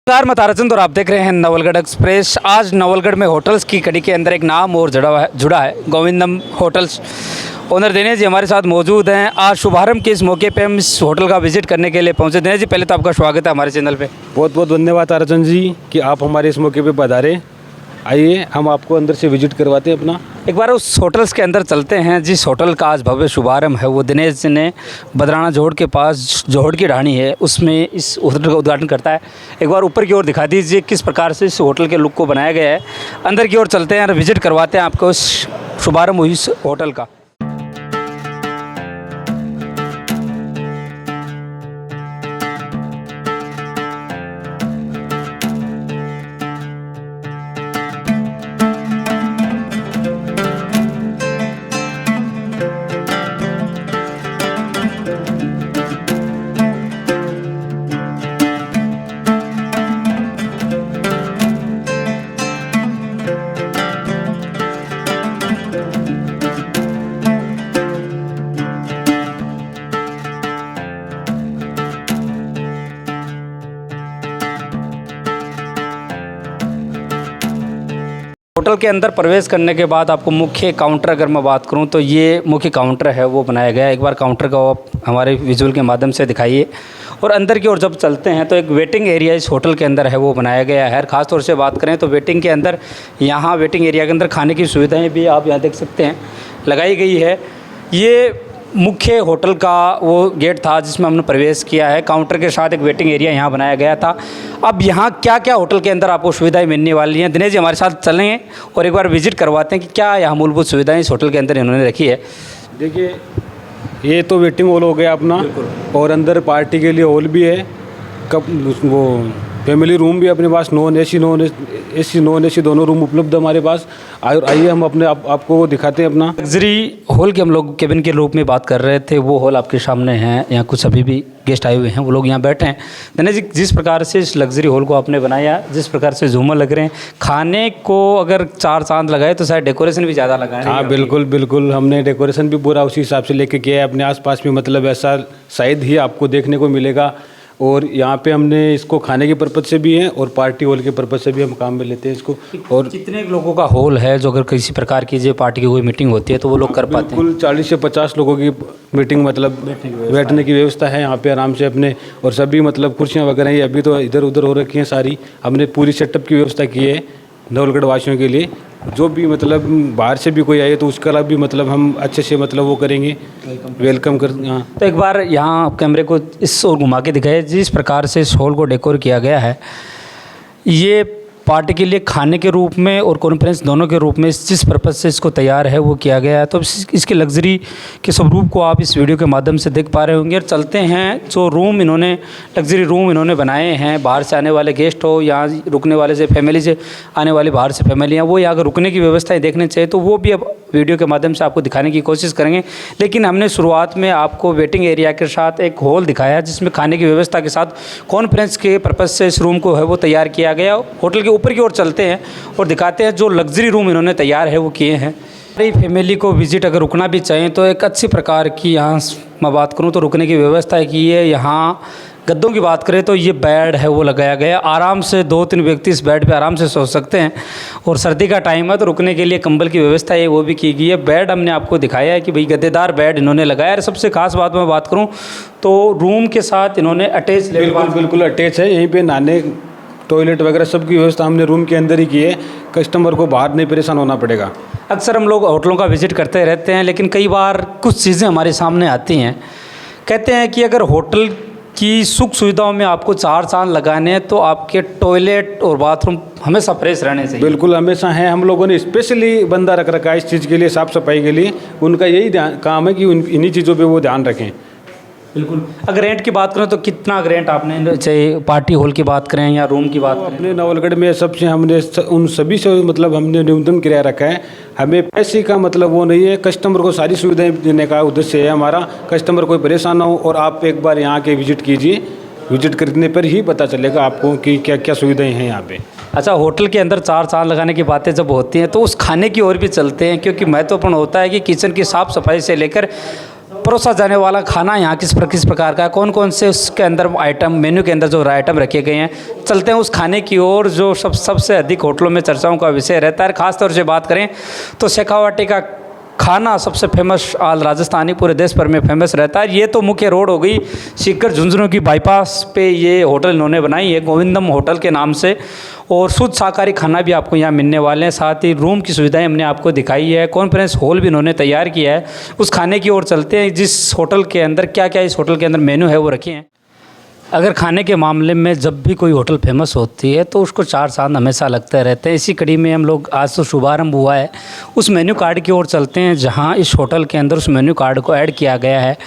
नमस्कार, मैं ताराचंद और आप देख रहे हैं नवलगढ़ एक्सप्रेस। आज नवलगढ़ में होटल्स की कड़ी के अंदर एक नाम और जुड़ा है गोविंदम होटल्स। ओनर दिनेश जी हमारे साथ मौजूद हैं। आज शुभारंभ के इस मौके पे हम इस होटल का विजिट करने के लिए पहुंचे। दिनेश जी, पहले तो आपका स्वागत है हमारे चैनल पे। बहुत बहुत धन्यवाद ताराचंद जी कि आप हमारे इस मौके पे पधारे। आइए हम आपको अंदर से विजिट करवाते हैं अपना। एक बार उस होटल्स के अंदर चलते हैं जिस होटल का आज भव्य शुभारंभ है। वो दिनेश जी ने बदराना जोहड़ के पास जोहड़ की ढाणी है उसमें इस होटल का उद्घाटन करता है। एक बार ऊपर की ओर दिखा दीजिए किस प्रकार से इस होटल के लुक को बनाया गया है। अंदर की ओर चलते हैं और विजिट करवाते हैं आपको इस शुभारंभ हुई इस होटल का। होटल के अंदर प्रवेश करने के बाद आपको मुख्य काउंटर अगर मैं बात करूं तो ये मुख्य काउंटर है वो बनाया गया है। एक बार काउंटर का आप हमारे विजुअल के माध्यम से दिखाइए। और अंदर की ओर जब चलते हैं तो एक वेटिंग एरिया इस होटल के अंदर है वो बनाया गया है। ख़ास तौर से बात करें तो वेटिंग के अंदर यहाँ वेटिंग एरिया के अंदर खाने की सुविधाएँ भी आप यहाँ देख सकते हैं लगाई गई है। ये मुख्य होटल का वो गेट था जिसमें हमने प्रवेश किया है। काउंटर के साथ एक वेटिंग एरिया यहाँ बनाया गया था। अब यहाँ क्या क्या होटल के अंदर आपको सुविधाएं मिलने वाली हैं, दिनेश जी हमारे साथ चलेंगे और एक बार विजिट करवाते हैं कि क्या यहाँ मूलभूत सुविधाएं इस होटल के अंदर इन्होंने रखी है। देखिए, ये तो वेटिंग हॉल हो गया अपना, और अंदर पार्टी के लिए हॉल भी है। कब वो फैमिली रूम भी अपने पास नॉन एसी दोनों रूम उपलब्ध है हमारे पास। और आइए हम अपने आपको वो दिखाते हैं अपना लग्जरी हॉल की हम लोग केबिन के रूप में बात कर रहे थे। वो हॉल आपके सामने है। यहाँ कुछ अभी भी गेस्ट आए हुए हैं, वो लोग यहाँ बैठे हैं। दिनेश जी, जिस प्रकार से इस लग्जरी हॉल को आपने बनाया, जिस प्रकार से झूमर लग रहे हैं, खाने को अगर 4 चांद लगाए तो शायद डेकोरेशन भी ज़्यादा लगाए। हाँ बिल्कुल हमने डेकोरेशन भी पूरा उसी हिसाब से लेके किया है। अपने आसपास में मतलब ऐसा शायद ही आपको देखने को मिलेगा। और यहाँ पे हमने इसको खाने के पर्पज़ से भी है और पार्टी हॉल के पर्पज़ से भी हम काम में लेते हैं इसको। और कितने लोगों का हॉल है जो अगर किसी प्रकार की जो पार्टी की कोई मीटिंग होती है तो वो लोग कर पाते हैं? बिल्कुल 40 से 50 लोगों की मीटिंग मतलब बैठने की व्यवस्था है यहाँ पे आराम से अपने। और सभी मतलब कुर्सियाँ वगैरह ये अभी तो इधर उधर हो रखी हैं सारी। हमने पूरी सेटअप की व्यवस्था की है नवलगढ़ वासियों के लिए। जो भी मतलब बाहर से भी कोई आए तो उसका भी मतलब हम अच्छे से मतलब वो करेंगे, वेलकम कर। हाँ, तो एक बार यहाँ कैमरे को इस ओर घुमा के दिखाइए। जिस प्रकार से इस हॉल को डेकोर किया गया है, ये पार्टी के लिए खाने के रूप में और कॉन्फ्रेंस दोनों के रूप में जिस पर्पज़ से इसको तैयार है वो किया गया है। तो इसके लग्जरी के स्वरूप को आप इस वीडियो के माध्यम से देख पा रहे होंगे। और चलते हैं जो रूम इन्होंने लग्जरी रूम इन्होंने बनाए हैं, बाहर से आने वाले गेस्ट हो, यहाँ रुकने वाले से फैमिली से आने वाली बाहर से फैमिलियाँ, वो यहाँ अगर रुकने की व्यवस्थाएँ देखने चाहिए तो वो भी अब वीडियो के माध्यम से आपको दिखाने की कोशिश करेंगे। लेकिन हमने शुरुआत में आपको वेटिंग एरिया के साथ एक हॉल दिखाया जिसमें खाने की व्यवस्था के साथ कॉन्फ्रेंस के पर्पज़ से इस रूम को है वो तैयार किया गया। होटल के ऊपर की ओर चलते हैं और दिखाते हैं जो लग्जरी रूम इन्होंने तैयार है वो किए हैं। हमारी फैमिली को विजिट अगर रुकना भी चाहें तो एक अच्छी प्रकार की यहाँ मैं बात करूँ तो रुकने की व्यवस्था की है। यहाँ गद्दों की बात करें तो ये बेड है वो लगाया गया। आराम से 2-3 व्यक्ति इस बेड पे आराम से सो सकते हैं। और सर्दी का टाइम है तो रुकने के लिए कंबल की व्यवस्था है वो भी की गई है। बेड हमने आपको दिखाया है कि भाई गद्देदार बेड इन्होंने लगाया है। सबसे खास बात मैं बात करूँ तो रूम के साथ इन्होंने अटैच, बिल्कुल अटैच है। यहीं पे नहाने टॉयलेट वगैरह सबकी व्यवस्था हमने रूम के अंदर ही की है। कस्टमर को बाहर नहीं परेशान होना पड़ेगा। अक्सर हम लोग होटलों का विजिट करते रहते हैं लेकिन कई बार कुछ चीज़ें हमारे सामने आती हैं। कहते हैं कि अगर होटल की सुख सुविधाओं में आपको 4 चांद लगाने हैं तो आपके टॉयलेट और बाथरूम हमेशा फ्रेश रहने चाहिए। बिल्कुल हमेशा है। हम लोगों ने स्पेशली बंदा रख रखा है इस चीज़ के लिए, साफ़ सफाई के लिए। उनका यही काम है कि इन्हीं चीज़ों पे वो ध्यान रखें। बिल्कुल। अगर रेंट की बात करें तो कितना रेंट आपने, चाहे पार्टी हॉल की बात करें या रूम की बात करें? अपने नवलगढ़ में सबसे हमने उन सभी से मतलब हमने न्यूनतम किराया रखा है। हमें पैसे का मतलब वो नहीं है, कस्टमर को सारी सुविधाएं देने का उद्देश्य है हमारा। कस्टमर कोई परेशान ना हो। और आप एक बार यहाँ के विजिट कीजिए, विजिट करने पर ही पता चलेगा आपको कि क्या क्या सुविधाएं हैं यहाँ पे। अच्छा, होटल के अंदर 4 चांद लगाने की बातें जब होती हैं तो उस खाने की ओर भी चलते हैं, क्योंकि महत्वपूर्ण होता है कि किचन की साफ़ सफाई से लेकर परोसा जाने वाला खाना यहाँ किस प्रकार का है, कौन कौन से उसके अंदर आइटम, मेन्यू के अंदर जो आइटम रखे गए हैं, चलते हैं उस खाने की ओर जो सबसे अधिक होटलों में चर्चाओं का विषय रहता है। ख़ासतौर से बात करें तो शेखावाटी का खाना सबसे फेमस आल राजस्थानी पूरे देश भर में फेमस रहता है। ये तो मुख्य रोड हो गई सीकर झुंझुनू की बाईपास पे ये होटल इन्होंने बनाई है गोविंदम होटल के नाम से, और शुद्ध शाकाहारी खाना भी आपको यहाँ मिलने वाले हैं। साथ ही रूम की सुविधाएं हमने आपको दिखाई है, कॉन्फ्रेंस हॉल भी इन्होंने तैयार किया है। उस खाने की ओर चलते हैं जिस होटल के अंदर क्या क्या इस होटल के अंदर मेन्यू है वो रखे हैं। अगर खाने के मामले में जब भी कोई होटल फेमस होती है तो उसको 4 चांद हमेशा लगते रहते हैं। इसी कड़ी में हम लोग आज तो शुभारंभ हुआ है, उस मेन्यू कार्ड की ओर चलते हैं जहां इस होटल के अंदर उस मेन्यू कार्ड को ऐड किया गया है।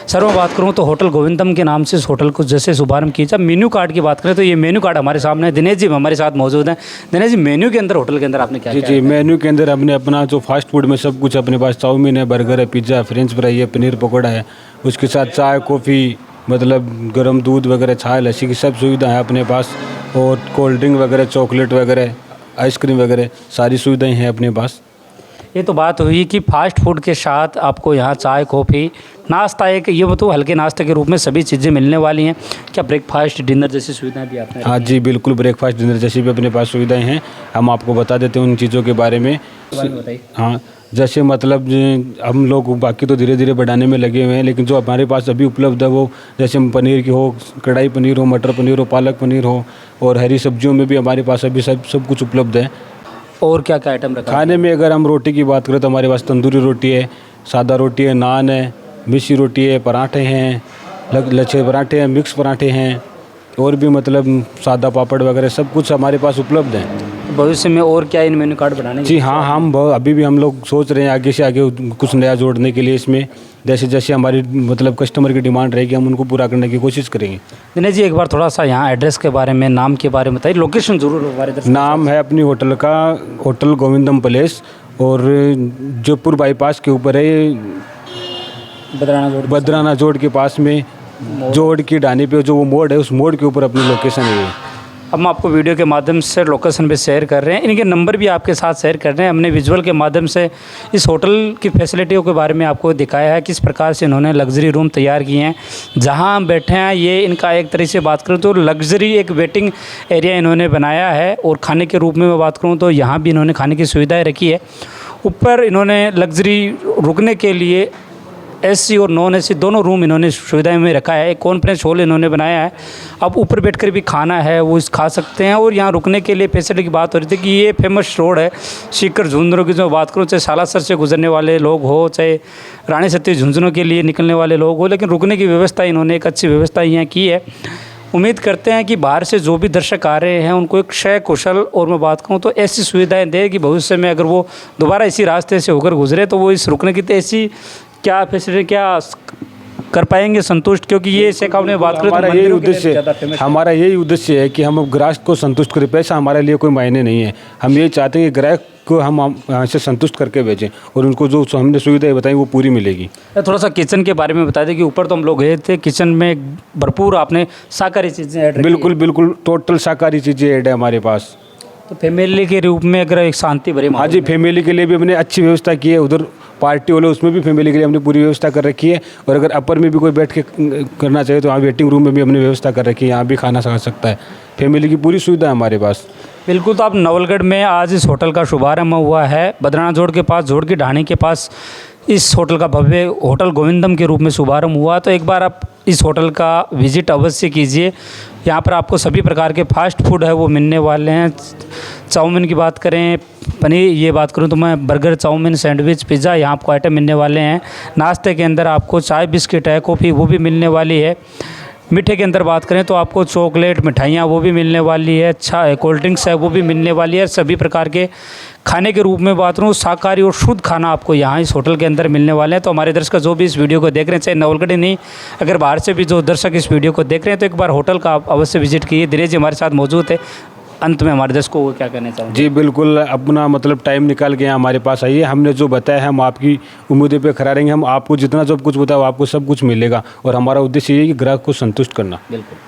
सर मैं बात करूं तो होटल गोविंदम के नाम से इस होटल को जैसे शुभारंभ किया जाए, मेन्यू कार्ड की बात करें तो ये मेन्यू कार्ड हमारे सामने है। दिनेश जी हमारे साथ मौजूद हैं। दिनेश जी, मेन्यू के अंदर होटल के अंदर आपने क्या जी मेन्यू के अंदर हमने अपना जो फास्ट फूड में सब कुछ अपने पास, चाउमीन है, बर्गर है, पिज़्ज़ा, फ्रेंच फ्राई है, पनीर पकौड़ा है, उसके साथ चाय कॉफ़ी, मतलब गर्म दूध वगैरह, छाछ, लस्सी की सब सुविधा है अपने पास, और कोल्ड ड्रिंक वगैरह, चॉकलेट वगैरह, आइसक्रीम वगैरह सारी सुविधाएं हैं अपने पास। ये तो बात हुई कि फास्ट फूड के साथ आपको यहाँ चाय कॉफ़ी नाश्ता, एक ये बताओ हल्के नाश्ते के रूप में सभी चीज़ें मिलने वाली हैं क्या? ब्रेकफास्ट डिनर जैसी सुविधाएं भी आपने? हाँ जी बिल्कुल, ब्रेकफास्ट डिनर जैसी भी अपने पास सुविधाएं हैं। हम आपको बता देते हैं उन चीज़ों के बारे में। बताइए। हाँ, जैसे मतलब हम लोग बाकी तो धीरे धीरे बढ़ाने में लगे हुए हैं, लेकिन जो हमारे पास अभी उपलब्ध है वो जैसे पनीर की हो, कढ़ाई पनीर हो, मटर पनीर हो, पालक पनीर हो, और हरी सब्जियों में भी हमारे पास अभी सब कुछ उपलब्ध है। और क्या क्या आइटम रखा? खाने में अगर हम रोटी की बात करें तो हमारे पास तंदूरी रोटी है, सादा रोटी है, नान है, मिसी रोटी है, पराठे हैं, लच्छे पराठे हैं, मिक्स पराठे हैं, और भी मतलब सादा पापड़ वगैरह सब कुछ हमारे पास उपलब्ध है। भविष्य में और क्या इन मेन्यू कार्ड बनाने? जी हाँ, हम अभी भी हम लोग सोच रहे हैं आगे से आगे कुछ नया जोड़ने के लिए इसमें, जैसे जैसे हमारी मतलब कस्टमर की डिमांड रहेगी हम उनको पूरा करने की कोशिश करेंगे। दिनेश जी, एक बार थोड़ा सा यहाँ एड्रेस के बारे में, नाम के बारे में बताइए, लोकेशन जरूर हमारे दर्शक। नाम है अपनी होटल का होटल गोविंदम पैलेस, और जयपुर बाईपास के ऊपर है, बद्राना जोड़ के पास में, जोड़ की ढानी पे जो वो मोड़ है उस मोड़ के ऊपर अपनी लोकेशन है। अब हम आपको वीडियो के माध्यम से लोकेशन पे शेयर कर रहे हैं, इनके नंबर भी आपके साथ शेयर कर रहे हैं। हमने विजुअल के माध्यम से इस होटल की फैसिलिटियों के बारे में आपको दिखाया है, किस प्रकार से इन्होंने लग्जरी रूम तैयार किए हैं। जहां हम बैठे हैं ये इनका एक तरह से बात करूं तो लग्जरी एक वेटिंग एरिया इन्होंने बनाया है, और खाने के रूप में मैं बात करूँ तो यहाँ भी इन्होंने खाने की सुविधाएँ रखी है। ऊपर इन्होंने लग्जरी रुकने के लिए एसी और नॉन एसी दोनों रूम इन्होंने सुविधाएं में रखा है। एक कॉन्फ्रेंस हॉल इन्होंने बनाया है, अब ऊपर बैठकर भी खाना है वो खा सकते हैं। और यहाँ रुकने के लिए फैसिलिटी की बात हो रही थी कि ये फेमस रोड है सीकर झुंझुनू की, जो बात करूँ चाहे सालासर से गुजरने वाले लोग हो, चाहे रानी सती झुंझुनू के लिए निकलने वाले लोग हो, लेकिन रुकने की व्यवस्था इन्होंने एक अच्छी व्यवस्था यहाँ की है। उम्मीद करते हैं कि बाहर से जो भी दर्शक आ रहे हैं उनको एक क्षय कुशल, और मैं बात कहूँ तो ऐसी सुविधाएं दे कि भविष्य में अगर वो दोबारा इसी रास्ते से होकर गुजरे तो वो इस रुकने की तो ऐसी क्या फैसिलिटी क्या कर पाएंगे संतुष्ट, क्योंकि ये शेखाव ने बात करें हमारा यही उद्देश्य है कि हम ग्राहक को संतुष्ट करें। पैसा हमारे लिए कोई मायने नहीं है, हम यही चाहते हैं कि ग्राहक को हम यहाँ से संतुष्ट करके भेजें और उनको जो हमने सुविधाएं बताई वो पूरी मिलेगी। थोड़ा सा किचन के बारे में बता दें कि ऊपर तो हम लोग गए थे, किचन में भरपूर आपने शाकाहारी चीज़ें ऐड? बिल्कुल टोटल शाकाहारी चीज़ें ऐड है हमारे पास। तो फैमिली के रूप में अगर एक शांति भरे, हाँ जी, फैमिली के लिए भी हमने अच्छी व्यवस्था की है। उधर पार्टी वाले उसमें भी फैमिली के लिए हमने पूरी व्यवस्था कर रखी है, और अगर अपर में भी कोई बैठ के करना चाहिए तो वहाँ वेटिंग रूम में भी हमने व्यवस्था कर रखी है, यहाँ भी खाना खा सकता है। फैमिली की पूरी सुविधा है हमारे पास। बिल्कुल। तो आप नवलगढ़ में आज इस होटल का शुभारंभ हुआ है, बद्राना जोड़ के पास, जोड़ की ढाणी के पास इस होटल का भव्य होटल गोविंदम के रूप में शुभारंभ हुआ। तो एक बार आप इस होटल का विजिट अवश्य कीजिए। यहाँ पर आपको सभी प्रकार के फास्ट फूड है वो मिलने वाले हैं। चाउमीन की बात करें, पनीर ये बात करूँ तो मैं बर्गर, चाउमीन, सैंडविच, पिज़्ज़ा यहाँ आपको आइटम मिलने वाले हैं। नाश्ते के अंदर आपको चाय बिस्किट है, कॉफ़ी वो भी मिलने वाली है। मीठे के अंदर बात करें तो आपको चॉकलेट, मिठाइयाँ वो भी मिलने वाली है। अच्छा कोल्ड ड्रिंक्स है वो भी मिलने वाली है। सभी प्रकार के खाने के रूप में बात करूँ शाकाहारी और शुद्ध खाना आपको यहाँ इस होटल के अंदर मिलने वाले हैं। तो हमारे दर्शक जो भी इस वीडियो को देख रहे हैं, चाहे नवलगढ़ ही नहीं, अगर बाहर से भी जो दर्शक इस वीडियो को देख रहे हैं तो एक बार होटल का आप अवश्य विजिट कीजिए। दिनेश जी हमारे साथ मौजूद है, अंत में हमारे दर्शकों को क्या कहना चाहूँगा? जी बिल्कुल, अपना मतलब टाइम निकाल के यहाँ हमारे पास आइए। हमने जो बताया है हम आपकी उम्मीदों पे खरा रहेंगे। हम आपको जितना सब कुछ बताया आपको सब कुछ मिलेगा, और हमारा उद्देश्य ये है कि ग्राहक को संतुष्ट करना। बिल्कुल।